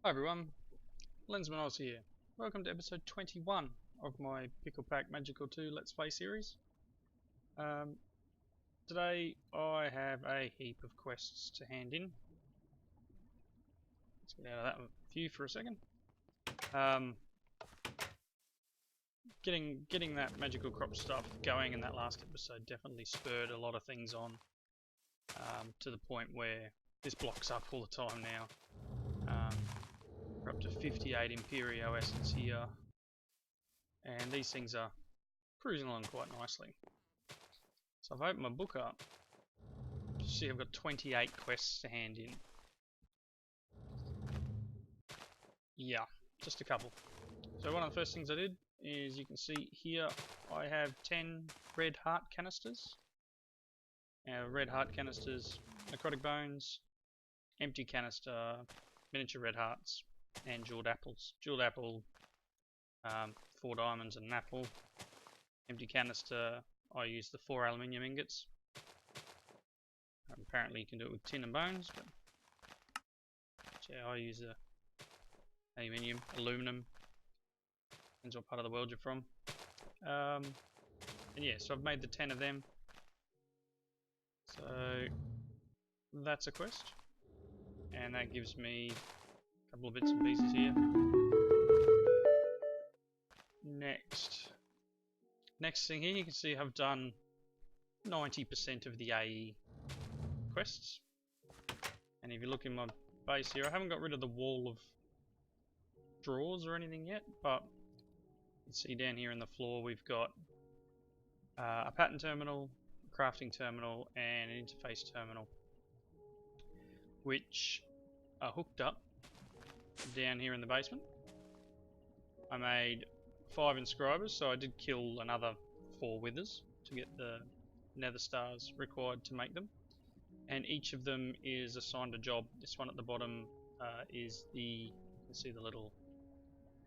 Hi everyone, Lensman Oz here. Welcome to episode 21 of my Pickle Pack Magical 2 Let's Play series. Um, Today I have a heap of quests to hand in. Let's get out of that view for a second. Getting that magical crop stuff going in that last episode definitely spurred a lot of things on, to the point where this blocks up all the time now. We're up to 58 Imperio Essence here, and these things are cruising along quite nicely. So I've opened my book up. You see I've got 28 quests to hand in. Yeah, just a couple. So one of the first things I did is, you can see here I have 10 red heart canisters. Red heart canisters, necrotic bones, empty canister, miniature red hearts, and jeweled apples. Jeweled apple, 4 diamonds and an apple. Empty canister, I use the 4 aluminium ingots. Apparently you can do it with tin and bones, but yeah, I use the aluminium, aluminum, depends what part of the world you're from. And yeah, so I've made the 10 of them. So that's a quest, and that gives me a couple of bits and pieces here. Next thing here, you can see I've done 90% of the AE quests. And if you look in my base here, I haven't got rid of the wall of drawers or anything yet, but you can see down here in the floor we've got a pattern terminal, a crafting terminal, and an interface terminal, which are hooked up down here in the basement. I made 5 inscribers, so I did kill another 4 withers to get the nether stars required to make them, and each of them is assigned a job. This one at the bottom is you can see the little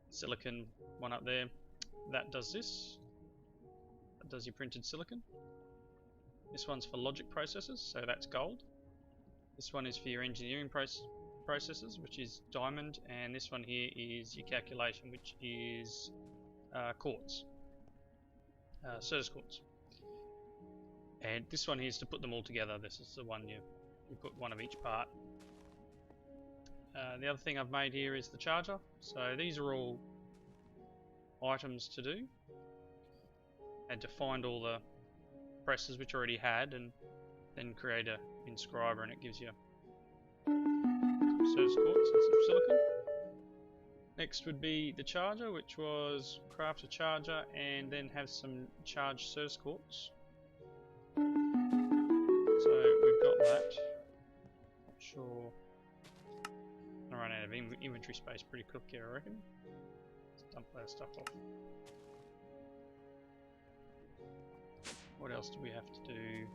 silicon one up there, that does this, that does your printed silicon. This one's for logic processes, so that's gold. This one is for your engineering processes, which is diamond, and this one here is your calculation, which is quartz, Certus quartz. And this one here is to put them all together. This is the one you put one of each part. The other thing I've made here is the charger. So these are all items to do. I had to find all the presses which I already had, and then create an inscriber, and it gives you some Certus quartz and some silicon. Next would be the charger, which was craft a charger and then have some charged Certus quartz. So we've got that. Not sure. I run out of inventory space pretty quick here, I reckon. Let's dump that stuff off. What else do we have to do?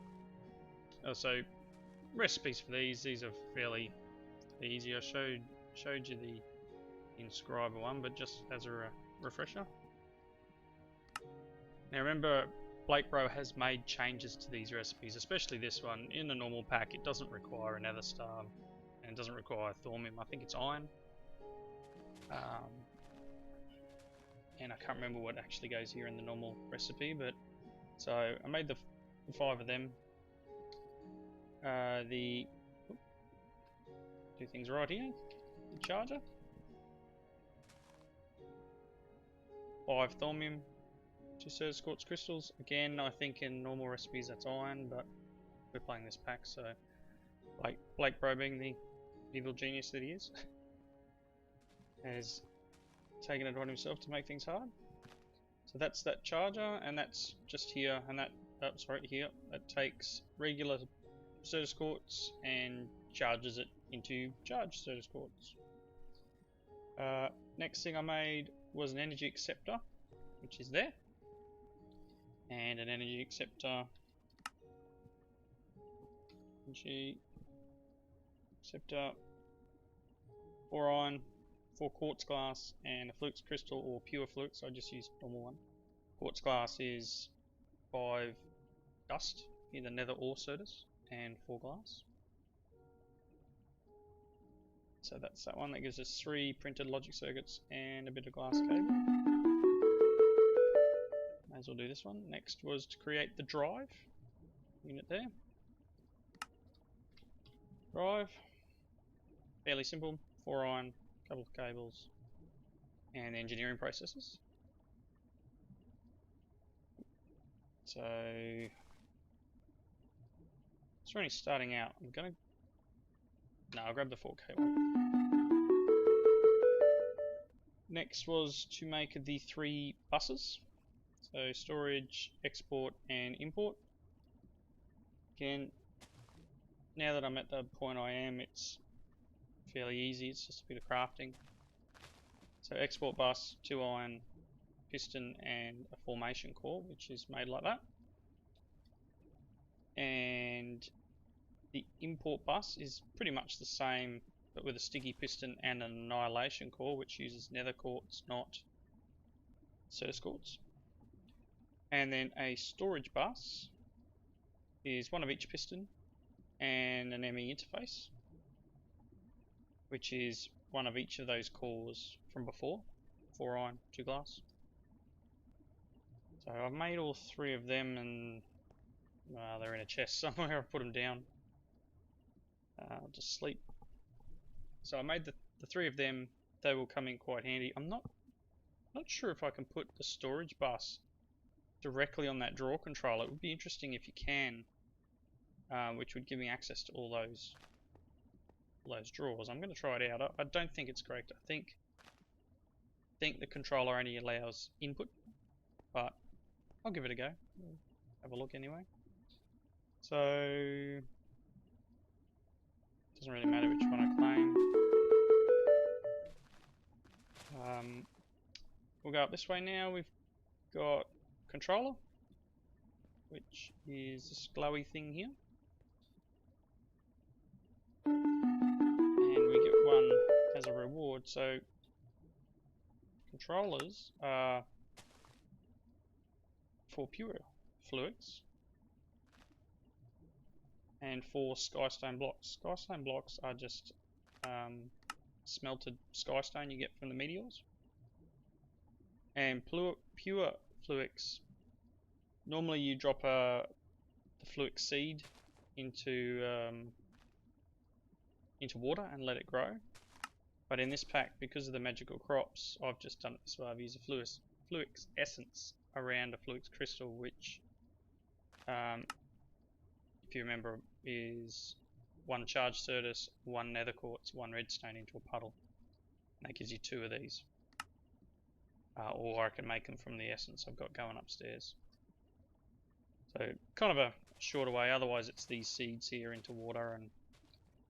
Oh, so recipes for these. These are fairly easy. I showed you the inscriber one, but just as a refresher. Now remember, Blakebro has made changes to these recipes, especially this one. In the normal pack, it doesn't require a nether star, and it doesn't require thormium. I think it's iron. And I can't remember what actually goes here in the normal recipe, but so I made the 5 of them. Do things right here. The charger. 5 thormium, 2 Certus quartz crystals. Again, I think in normal recipes that's iron, but we're playing this pack, so Blakebro, being the evil genius that he is, has taken it on himself to make things hard. So that's that charger, and that's just here, and that here. That takes regular Certus quartz and charges it into charged Certus quartz. Next thing I made was an energy acceptor, which is there, and an energy acceptor, 4 iron, 4 quartz glass, and a flux crystal, or pure flux. I just used normal one. Quartz glass is 5 dust, either nether or Certus, and 4 glass. So that's that one. That gives us 3 printed logic circuits and a bit of glass cable. May as well do this one. Next was to create the drive unit there. Drive. Fairly simple. 4 iron, couple of cables, and engineering processes. So it's only starting out. I'll grab the 4K one. Next was to make the 3 buses. So storage, export, and import. Again, now that I'm at the point I am, it's fairly easy. It's just a bit of crafting. So export bus, 2 iron, piston, and a formation core, which is made like that. And the import bus is pretty much the same, but with a sticky piston and an annihilation core, which uses nether quartz, not Circe quartz. And then a storage bus is 1 of each piston and an ME interface, which is 1 of each of those cores from before, 4 iron, 2 glass. So I've made all 3 of them, and they're in a chest somewhere. I've put them down. I'll just sleep. So I made the 3 of them. They will come in quite handy. I'm not sure if I can put the storage bus directly on that draw controller. It would be interesting if you can, which would give me access to all those drawers. I'm going to try it out. I don't think it's correct. I think the controller only allows input, but I'll give it a go. Have a look anyway. So it doesn't really matter which one I claim. We'll go up this way now. We've got controller, which is this glowy thing here. And we get 1 as a reward. So controllers are for pure fluids and 4 skystone blocks. Skystone blocks are just smelted skystone you get from the meteors. And pure fluix, normally you drop the fluix seed into water and let it grow. But in this pack, because of the magical crops, I've just done it this way. I've used a fluix essence around a fluix crystal, which, if you remember, is 1 charged certus, 1 nether quartz, 1 redstone into a puddle. And that gives you 2 of these. Or I can make them from the essence I've got going upstairs. So kind of a shorter way. Otherwise it's these seeds here into water, and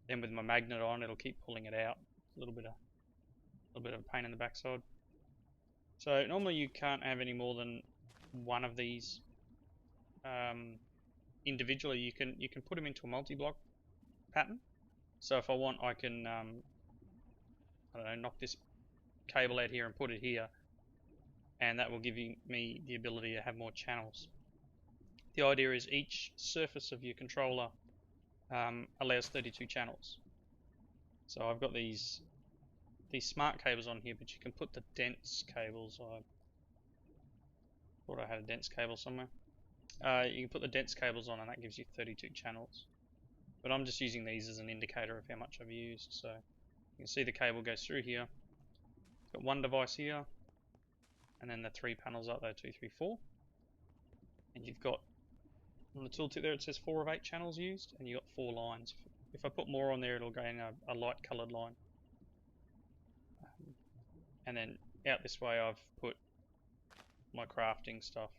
then with my magnet on it'll keep pulling it out. A little bit of a pain in the backside. So normally you can't have any more than 1 of these individually. You can put them into a multi-block pattern. So if I want, I can I don't know, knock this cable out here and put it here, and that will give me the ability to have more channels. The idea is each surface of your controller allows 32 channels. So I've got these smart cables on here, but you can put the dense cables. I thought I had a dense cable somewhere. You can put the dense cables on, and that gives you 32 channels. But I'm just using these as an indicator of how much I've used. So you can see the cable goes through here. It's got 1 device here, and then the 3 panels up there, 2, 3, 4. And you've got, on the tooltip there it says 4 of 8 channels used, and you've got 4 lines. If I put more on there, it'll go in a light coloured line. And then out this way I've put my crafting stuff,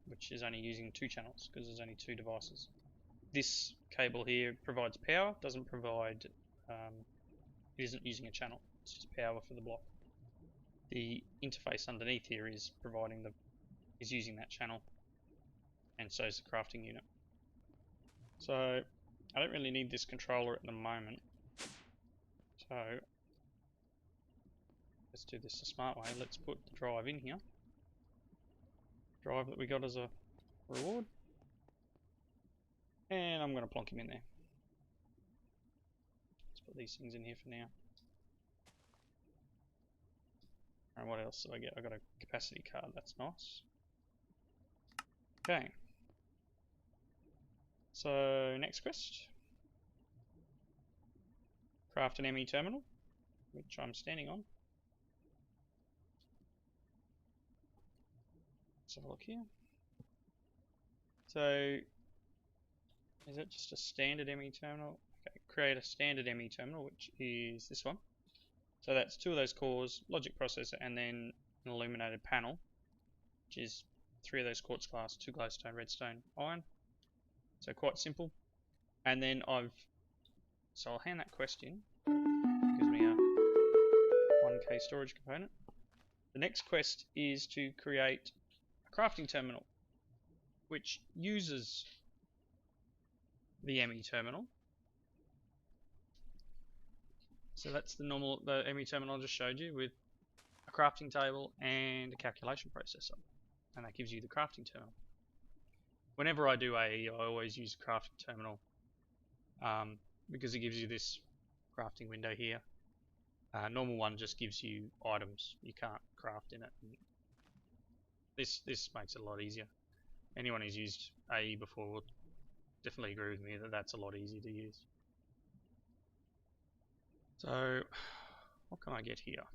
which is only using 2 channels because there's only 2 devices. This cable here provides power, doesn't provide, it isn't using a channel, it's just power for the block. The interface underneath here is using that channel, and so is the crafting unit. So I don't really need this controller at the moment, so let's do this the smart way. Let's put the drive in here, drive that we got as a reward, and I'm going to plonk him in there. Let's put these things in here for now. And what else did I get? I got a capacity card, that's nice. Okay. So, next quest. Craft an ME terminal, which I'm standing on. Let's have a look here. So, is it just a standard ME terminal? Okay, create a standard ME terminal, which is this one. So that's 2 of those cores, logic processor, and then an illuminated panel, which is 3 of those quartz glass, 2 glowstone, redstone, iron. So quite simple. And then so I'll hand that quest in. It gives me a 1K storage component. The next quest is to create a crafting terminal, which uses the ME terminal. So that's the ME terminal I just showed you, with a crafting table and a calculation processor. And that gives you the crafting terminal. Whenever I do AE, I always use a crafting terminal because it gives you this crafting window here. Normal one just gives you items. You can't craft in it. This makes it a lot easier. Anyone who's used AE before will definitely agree with me that that's a lot easier to use. So, what can I get here?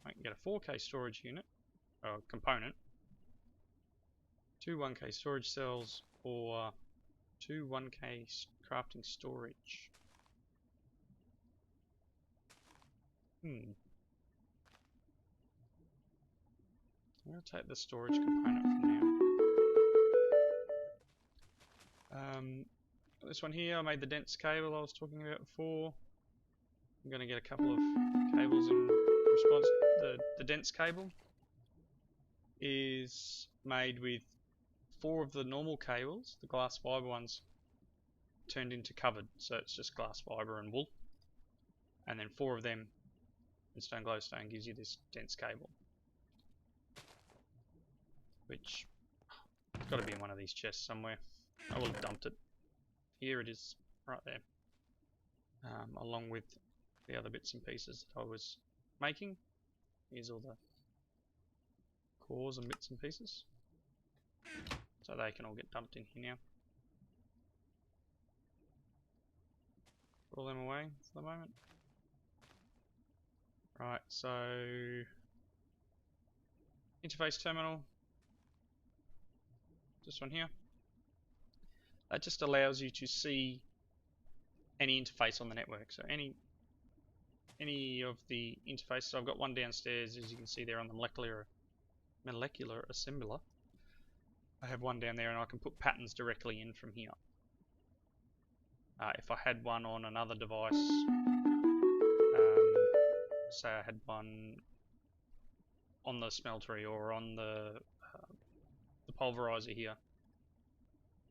I can get a 4K storage unit, or component, 2 1K storage cells, or 2 1K crafting storage. I'm going to take the storage component for now. This one here, I made the dense cable I was talking about before. I'm going to get a couple of cables in response. The dense cable is made with 4 of the normal cables, the glass fibre ones, turned into covered, so it's just glass fibre and wool. And then 4 of them in stone glowstone gives you this dense cable, which it's got to be in one of these chests somewhere. I will have dumped it. Here it is, right there, along with the other bits and pieces that I was making. Here's all the cores and bits and pieces, so they can all get dumped in here now. Put all them away for the moment. Right, so interface terminal, this one here. That just allows you to see any interface on the network. So any of the interfaces. I've got one downstairs, as you can see there on the molecular assembler. I have one down there, and I can put patterns directly in from here. If I had one on another device, say I had one on the smeltery or on the pulverizer here,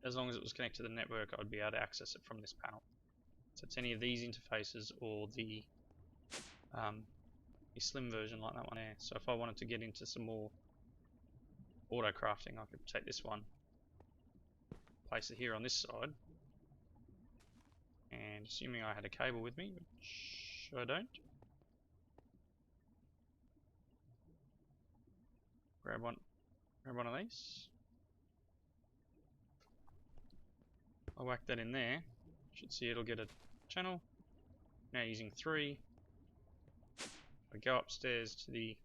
as long as it was connected to the network, I would be able to access it from this panel. So it's any of these interfaces or the slim version like that one there. So if I wanted to get into some more auto crafting, I could take this one, place it here on this side, and assuming I had a cable with me, which I don't, grab one of these. I'll whack that in there. You should see it'll get a channel. Now using 3. I go upstairs to the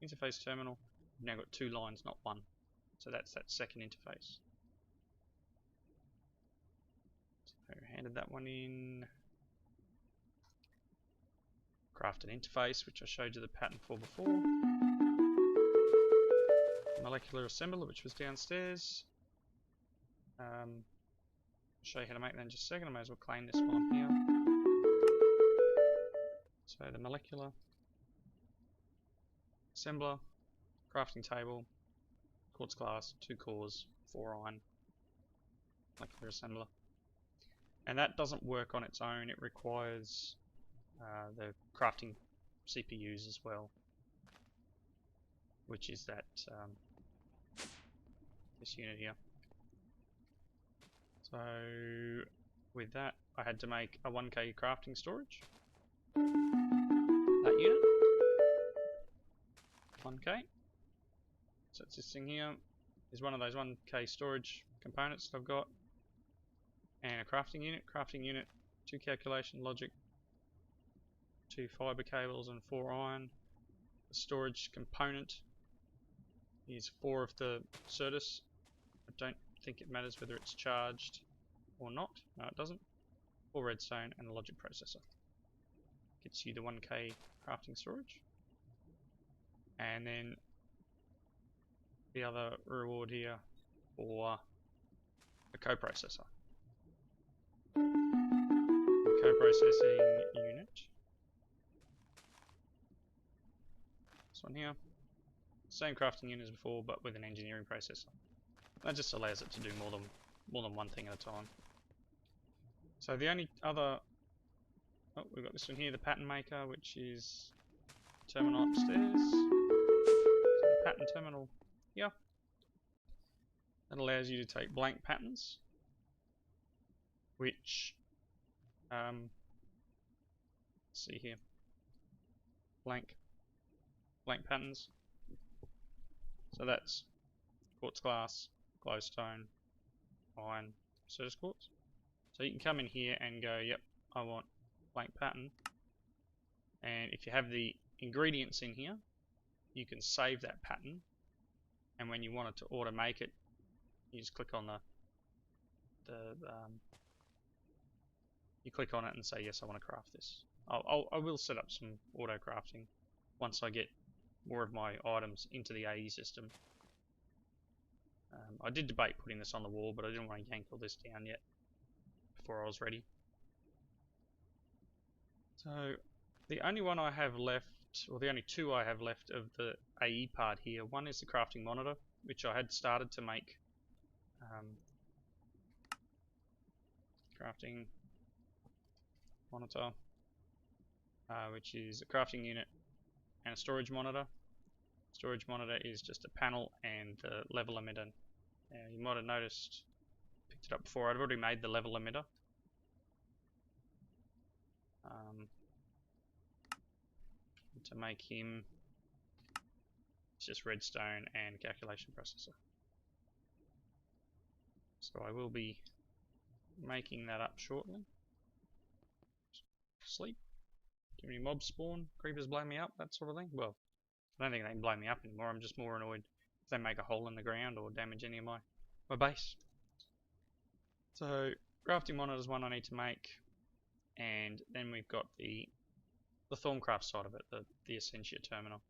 interface terminal. I've now got 2 lines, not 1. So that's that second interface. So I handed that one in. Craft an interface, which I showed you the pattern for before. Molecular assembler, which was downstairs. I'll show you how to make that in just a second. I may as well claim this while I'm here. So the molecular assembler, crafting table, quartz glass, 2 cores, 4 iron, molecular assembler. And that doesn't work on its own. It requires the crafting CPUs as well, which is that this unit here. So with that, I had to make a 1K crafting storage, that unit. 1k. So it's this thing here. Is one of those 1k storage components that I've got. And a crafting unit. Crafting unit, 2 calculation logic, 2 fibre cables and 4 iron. The storage component is 4 of the Certus. I don't think it matters whether it's charged or not. No, it doesn't. 4 redstone and a logic processor. Gets you the 1k crafting storage. And then the other reward here for the coprocessor. The coprocessing unit. This one here. Same crafting unit as before, but with an engineering processor. That just allows it to do more than one thing at a time. So the only other, oh, we've got this one here, the pattern maker, which is terminal upstairs. So the pattern terminal here. That allows you to take blank patterns, which, let's see here, blank patterns. So that's quartz glass, glowstone, iron, Certus quartz. So you can come in here and go, yep, I want blank pattern. And if you have the ingredients in here, you can save that pattern. And when you want it to auto make it, you just click on you click on it and say, yes, I want to craft this. I will set up some auto crafting once I get more of my items into the AE system. I did debate putting this on the wall, but I didn't want to yank all this down yet before I was ready. So the only one I have left, or the only 2 I have left of the AE part here, one is the crafting monitor, which I had started to make. Crafting monitor, which is a crafting unit and a storage monitor. Storage monitor is just a panel and the level emitter. You might have noticed, picked it up before, I'd already made the level emitter. To make him, it's just redstone and calculation processor. So I will be making that up shortly. Sleep. Too many mobs spawn, creepers blow me up, that sort of thing. Well, I don't think they can blow me up anymore, I'm just more annoyed if they make a hole in the ground or damage any of my base. So, crafting monitor is one I need to make, and then we've got the Thorncraft side of it, the Essentia terminal.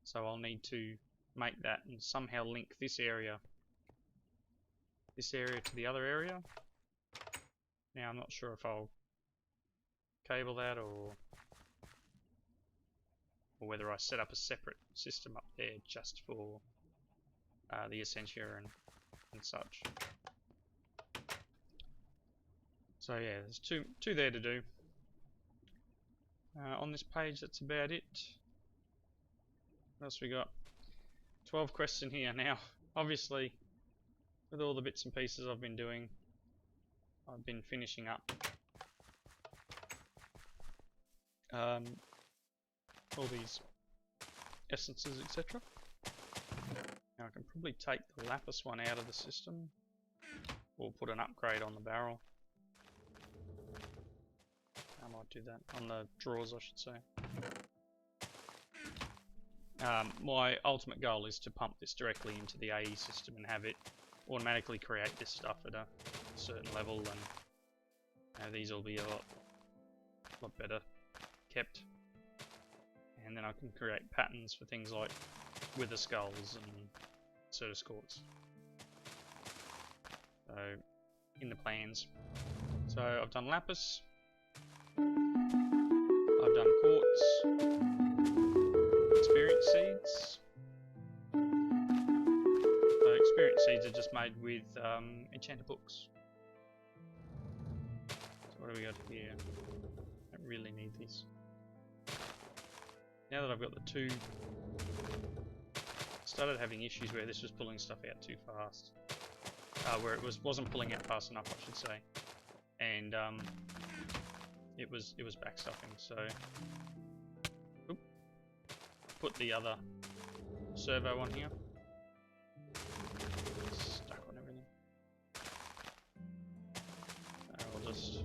So I'll need to make that and somehow link this area to the other area. Now I'm not sure if I'll cable that or whether I set up a separate system up there just for the Essentia and such. So yeah, there's two there to do. On this page, that's about it. What else we got? 12 quests in here now. Obviously, with all the bits and pieces I've been doing, I've been finishing up all these essences, etc. Now I can probably take the lapis one out of the system, or put an upgrade on the barrel. I might do that on the drawers, I should say. My ultimate goal is to pump this directly into the AE system and have it automatically create this stuff at a certain level, and these will be a lot better kept. And then I can create patterns for things like wither skulls and Certus quartz. So, in the plans. So I've done lapis. I've done quartz, experience seeds. So experience seeds are just made with enchanted books. So what do we got here? I don't really need these. Now that I've got the 2, I started having issues where this was pulling stuff out too fast. Where it wasn't pulling out fast enough, I should say. And it was backstopping. So, oop, put the other servo on here. Stuck on everything. We'll just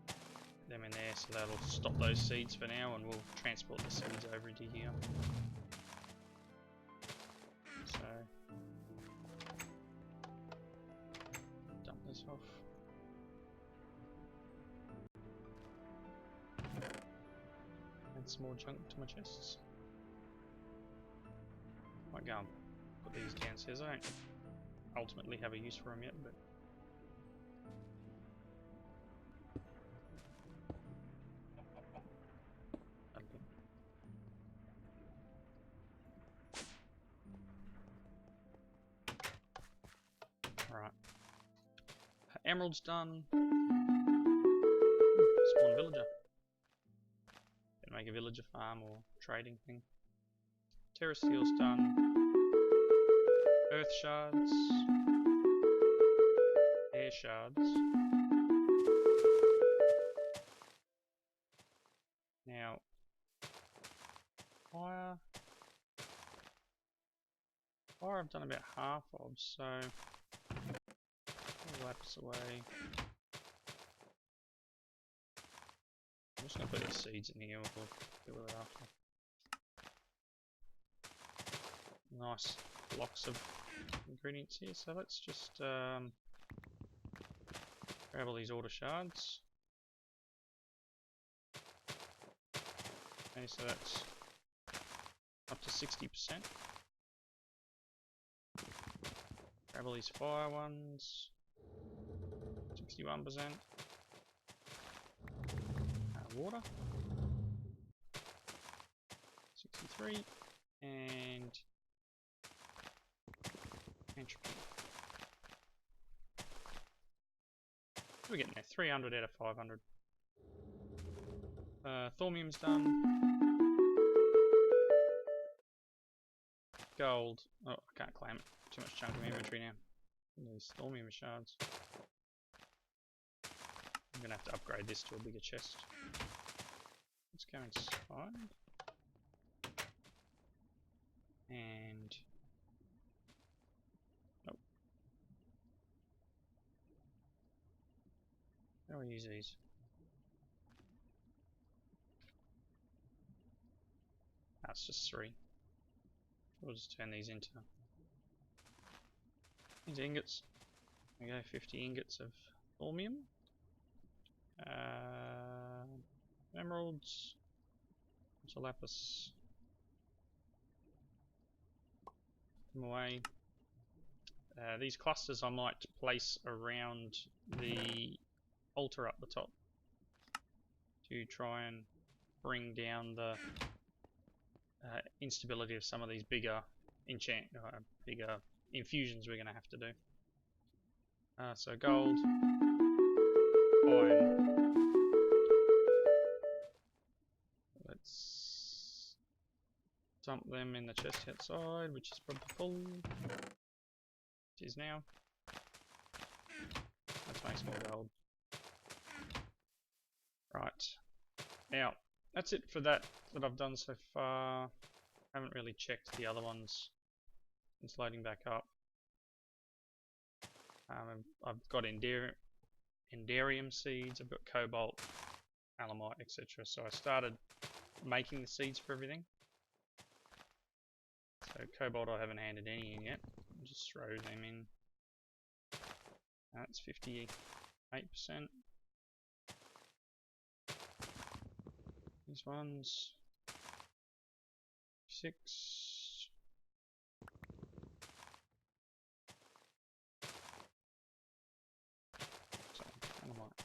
put them in there, so that'll stop those seeds for now, and we'll transport the seeds over into here. So dump this off. Add some more junk to my chests. Might go and put these downstairs. I don't ultimately have a use for them yet, but alright. Emerald's done. Spawn villager. Gonna make a villager farm or trading thing. Terra steel's done. Earth shards. Air shards. Now, fire. Fire I've done about half of, so lapse away. I'm just going to put these seeds in here, we'll deal with it after. Nice blocks of ingredients here, so let's just grab all these order shards. Okay, so that's up to 60%. Grab all these fire ones. 61%. Water. 63. And entropy. What are we getting there? 300 out of 500. Thormium's done. Gold. Oh, I can't claim it. Too much chunk of inventory now. These thormium shards. I'm gonna have to upgrade this to a bigger chest. Let's go inside. And nope. How do I use these? That's just 3. We'll just turn these into these ingots. There we go, 50 ingots of thormium. Emeralds. It's a lapis. Put them away. These clusters I might place around the altar up the top to try and bring down the instability of some of these bigger bigger infusions we're going to have to do. So gold, iron. Let's dump them in the chest outside, which is probably full. It is now. Let's make some more gold. Right. Now, that's it for that I've done so far. I haven't really checked the other ones since loading back up. I've got enderium seeds, I've got cobalt, alamite, etc. So I started making the seeds for everything. So cobalt I haven't handed any in yet. I'll just throw them in. That's 58%. These ones 6. So alamite.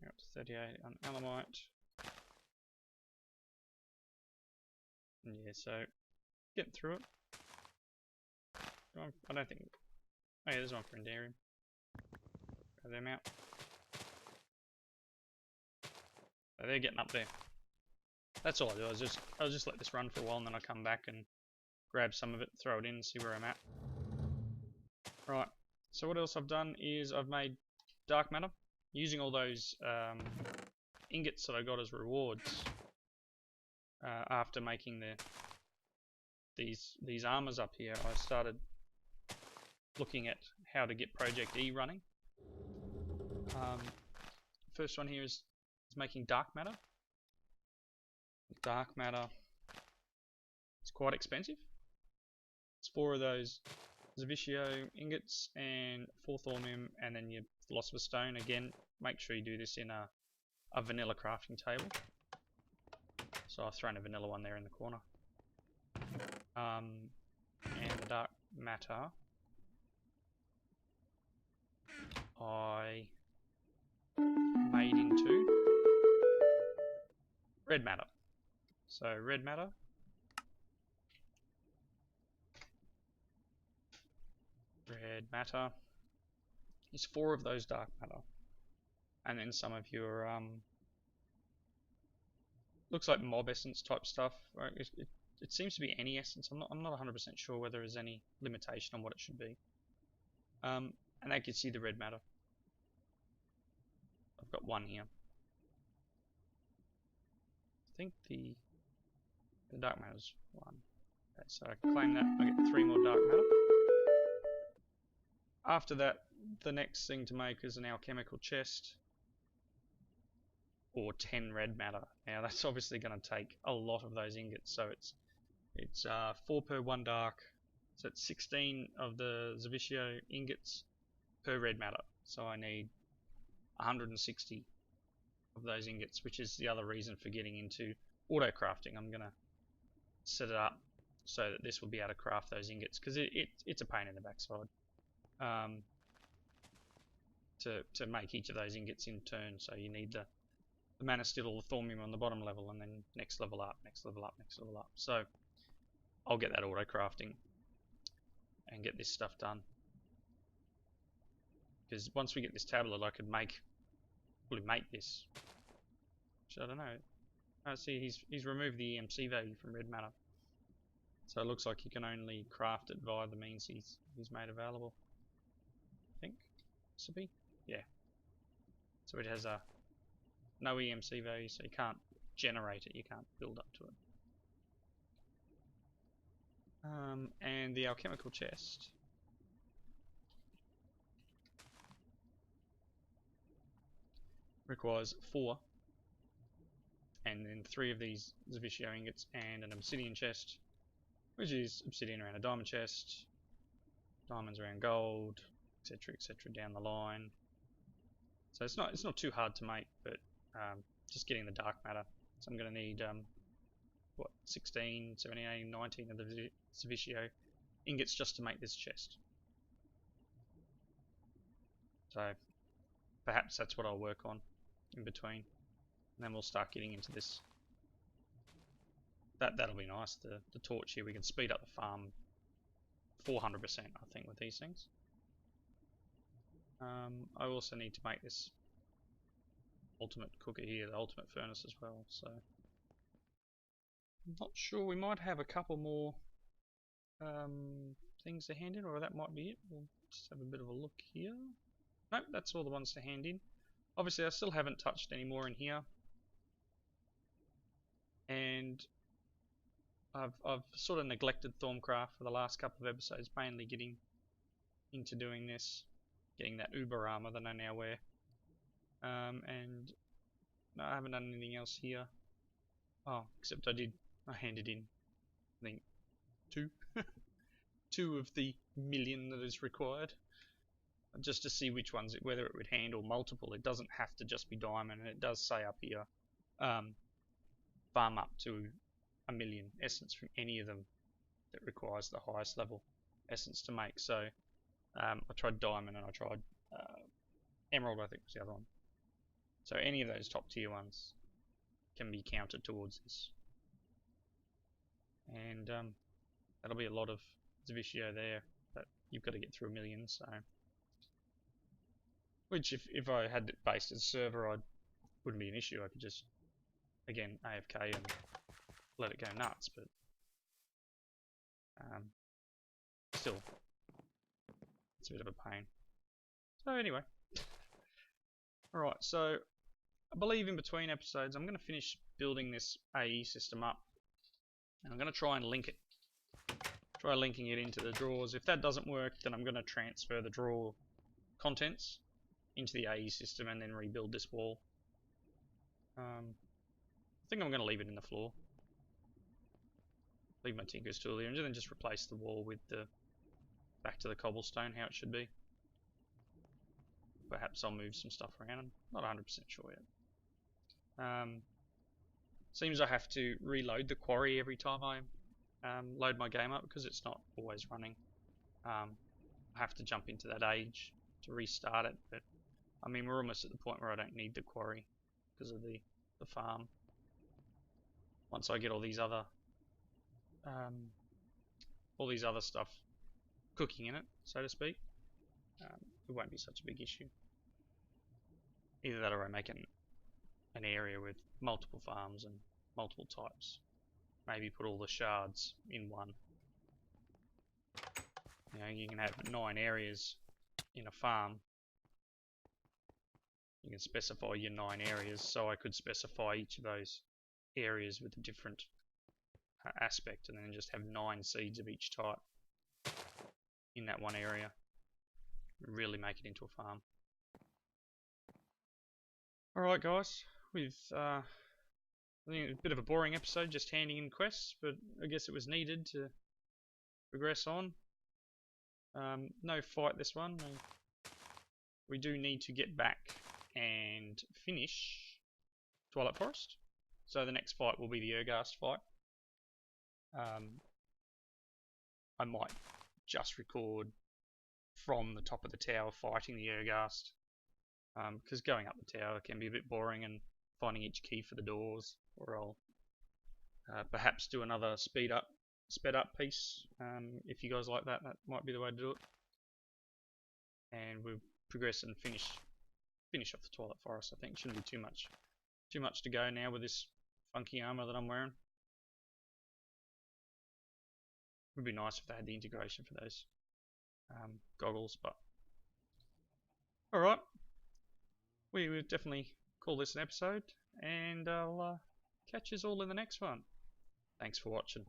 We're up to 38 on alamite. And yeah, so getting through it. I don't think. Oh yeah, there's one for enderium. Grab them out. So they're getting up there. That's all I do. I'll just let this run for a while, and then I'll come back and grab some of it, throw it in, and see where I'm at. Right. So what else I've done is I've made dark matter using all those ingots that I got as rewards after making these armors up here. I started looking at how to get Project E running. First one here is making dark matter. Dark matter, it's quite expensive. It's 4 of those Zavishio ingots and 4 thormium, and then your philosopher's stone. Again, make sure you do this in a vanilla crafting table. So I've thrown a vanilla one there in the corner. And the dark matter, I made into red matter. So red matter, is 4 of those dark matter, and then some of your looks like mob essence type stuff. It seems to be any essence. I'm not 100% sure whether there's any limitation on what it should be. And that gets you the red matter. I've got 1 here. I think the dark matter is 1. Okay, so I can claim that. I get 3 more dark matter. After that, the next thing to make is an alchemical chest, or 10 red matter. Now that's obviously going to take a lot of those ingots, so it's 4 per 1 dark, so it's 16 of the Zavishio ingots per red matter. So I need 160 of those ingots, which is the other reason for getting into auto crafting. I'm going to set it up so that this will be able to craft those ingots, because it's a pain in the backside to make each of those ingots in turn. So you need the mana steel or the thormium on the bottom level, and then next level up, next level up, next level up. So I'll get that auto crafting and get this stuff done, because once we get this tablet, I could probably make this, which I don't know. I see he's removed the EMC value from red matter, so it looks like you can only craft it via the means he's made available. I think this will be, yeah. So it has no EMC value, so you can't generate it, you can't build up to it. And the alchemical chest requires 4, and then 3 of these Zavishio ingots and an obsidian chest, which is obsidian around a diamond chest, diamonds around gold, etc., down the line. So it's not too hard to make, but just getting the dark matter. So I'm going to need 16, 17, 18, 19 of the Zavishio ingots just to make this chest. So perhaps that's what I'll work on in between, and then we'll start getting into this. That'll be nice. The torch here, we can speed up the farm 400%, I think, with these things. I also need to make this ultimate cooker here, the ultimate furnace as well. So I'm not sure, we might have a couple more things to hand in, or that might be it. We'll just have a bit of a look here. Nope, that's all the ones to hand in. Obviously I still haven't touched any more in here, and I've sort of neglected Thorncraft for the last couple of episodes, mainly getting into doing this, getting that Uber armor that I now wear. And no, I haven't done anything else here. Oh, except I handed in, I think, 2 2 of the million that is required, just to see which ones, whether it would handle multiple. It doesn't have to just be diamond, and it does say up here, farm up to 1 million essence from any of them that requires the highest level essence to make. So I tried diamond, and I tried emerald, I think was the other one. So any of those top tier ones can be counted towards this, and that'll be a lot of Zavishio there, but you've got to get through 1 million. So, which if I had it based as server, wouldn't be an issue. I could just, again, AFK and let it go nuts, but still, it's a bit of a pain. So anyway, alright, so I believe in between episodes I'm going to finish building this AE system up. And I'm going to try and link it. Try linking it into the drawers. If that doesn't work, then I'm going to transfer the drawer contents into the AE system and then rebuild this wall. I think I'm going to leave it in the floor. Leave my Tinker's tool here and then just replace the wall with the back to the cobblestone, how it should be. Perhaps I'll move some stuff around. I'm not 100% sure yet. Seems I have to reload the quarry every time I load my game up because it's not always running. I have to jump into that age to restart it, but I mean we're almost at the point where I don't need the quarry because of the farm. Once I get all these other stuff cooking in it, so to speak, it won't be such a big issue. Either that or I make an area with multiple farms and multiple types. Maybe put all the shards in one. You know, you can have 9 areas in a farm. You can specify your 9 areas, so I could specify each of those areas with a different aspect and then just have 9 seeds of each type in that one area. Really make it into a farm. Alright guys, I think it was a bit of a boring episode just handing in quests, but I guess it was needed to progress on. No fight this one. We do need to get back and finish Twilight Forest. So the next fight will be the Ergast fight. I might just record from the top of the tower fighting the Ergast. Because going up the tower can be a bit boring and finding each key for the doors, or I'll perhaps do another sped up piece. If you guys like that, that might be the way to do it. And we'll progress and finish off the Twilight Forest. I think shouldn't be too much to go now with this funky armor that I'm wearing. Would be nice if they had the integration for those goggles, but alright. We would definitely call this an episode, and I'll catch you all in the next one. Thanks for watching.